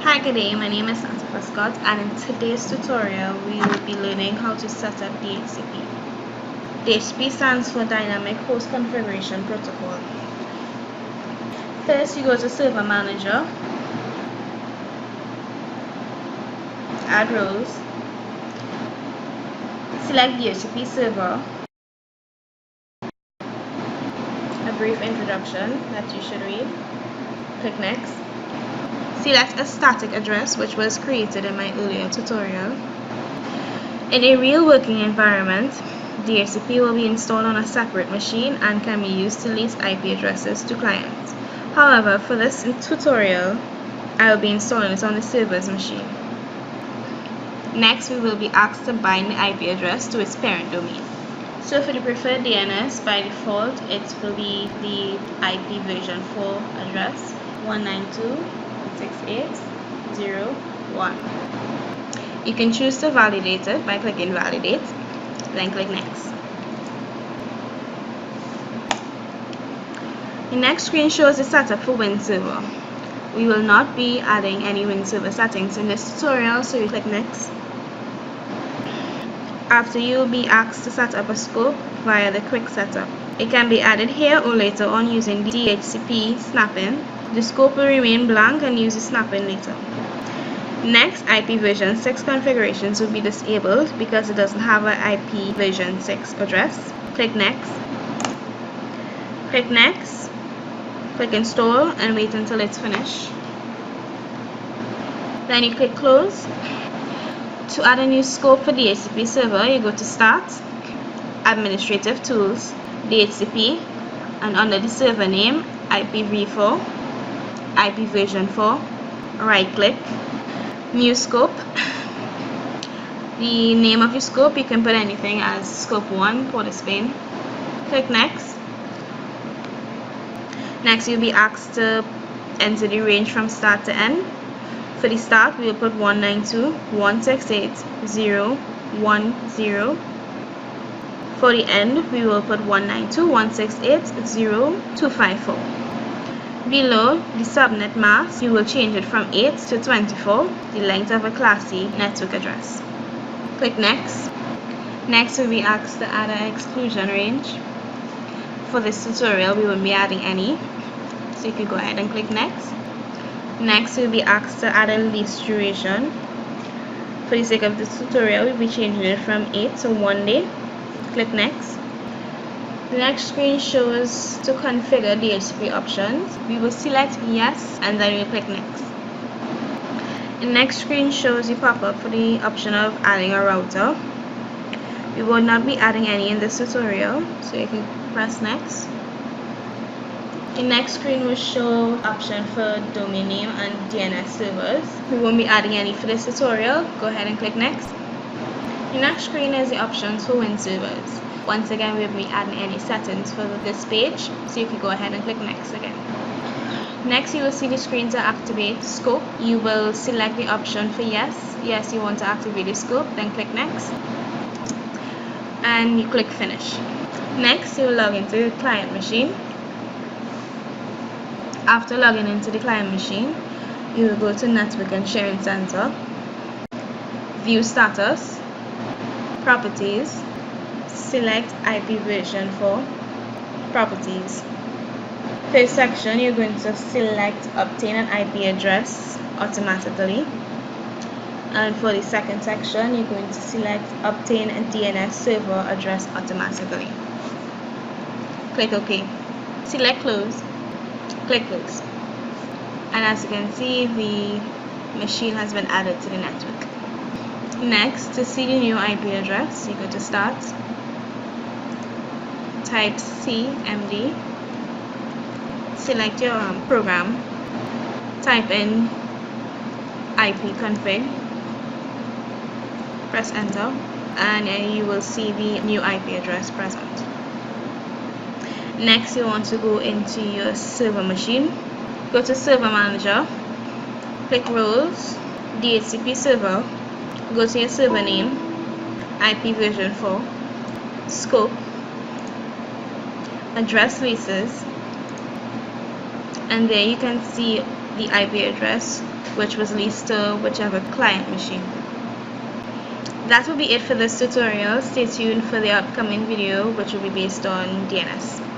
Hi, good day. My name is Santa Scott, and in today's tutorial, we will be learning how to set up DHCP. DHCP stands for Dynamic Host Configuration Protocol. First, you go to Server Manager, add roles, select DHCP Server, a brief introduction that you should read, click Next. Select a static address which was created in my earlier tutorial. In a real working environment, DHCP will be installed on a separate machine and can be used to lease IP addresses to clients. However, for this tutorial, I will be installing it on the server's machine. Next, we will be asked to bind the IP address to its parent domain. So for the preferred DNS, by default, it will be the IP version 4 address 192.168.0.1. You can choose to validate it by clicking Validate, then click Next. The next screen shows the setup for WinServer. We will not be adding any WinServer settings in this tutorial, so you click Next. After, you will be asked to set up a scope via the Quick Setup. It can be added here or later on using DHCP snapping. The scope will remain blank and use the snapping later. Next, IP version 6 configurations will be disabled because it doesn't have an IP version 6 address. Click Next. Click Next. Click Install and wait until it's finished. Then you click Close. To add a new scope for DHCP server, you go to Start, Administrative Tools, DHCP, and under the server name, IPv4, IP version 4, right click, New Scope. The name of your scope, you can put anything as Scope 1, Port of Spain. Click Next. Next, you'll be asked to enter the range from start to end. For the start, we will put 192.168.0.10. For the end, we will put 192.168.0.254. Below the subnet mask, you will change it from 8 to 24, the length of a Class C network address. Click Next. Next, we'll be asked to add an exclusion range. For this tutorial, we won't be adding any, so you can go ahead and click Next. Next, we'll be asked to add a lease duration. For the sake of this tutorial, we'll be changing it from 8 to 1 day. Click Next. The next screen shows to configure DHCP options. We will select Yes and then we'll click Next. The next screen shows the pop-up for the option of adding a router. We will not be adding any in this tutorial, so you can press Next. The next screen will show option for domain name and DNS servers. We won't be adding any for this tutorial. Go ahead and click Next. The next screen is the options for WinServers. Once again, we won't be adding any settings for this page, so you can go ahead and click Next again. Next, you will see the screen to activate scope. You will select the option for Yes. Yes, you want to activate the scope, then click Next. And you click Finish. Next, you will log into the client machine. After logging into the client machine, you will go to Network and Sharing Center, View Status, Properties, select IP version 4, Properties. First section, you're going to select Obtain an IP address automatically. And for the second section, you're going to select Obtain a DNS server address automatically. Click OK. Select Close. Click Close. And as you can see, the machine has been added to the network. Next, to see the new IP address, you go to Start, type CMD, select your program, type in ipconfig, press enter, and you will see the new IP address present. Next, you want to go into your server machine. Go to Server Manager, click Roles, DHCP Server, go to your server name, IP version 4, Scope, Address Leases, and there you can see the IP address, which was leased to whichever client machine. That will be it for this tutorial. Stay tuned for the upcoming video, which will be based on DNS.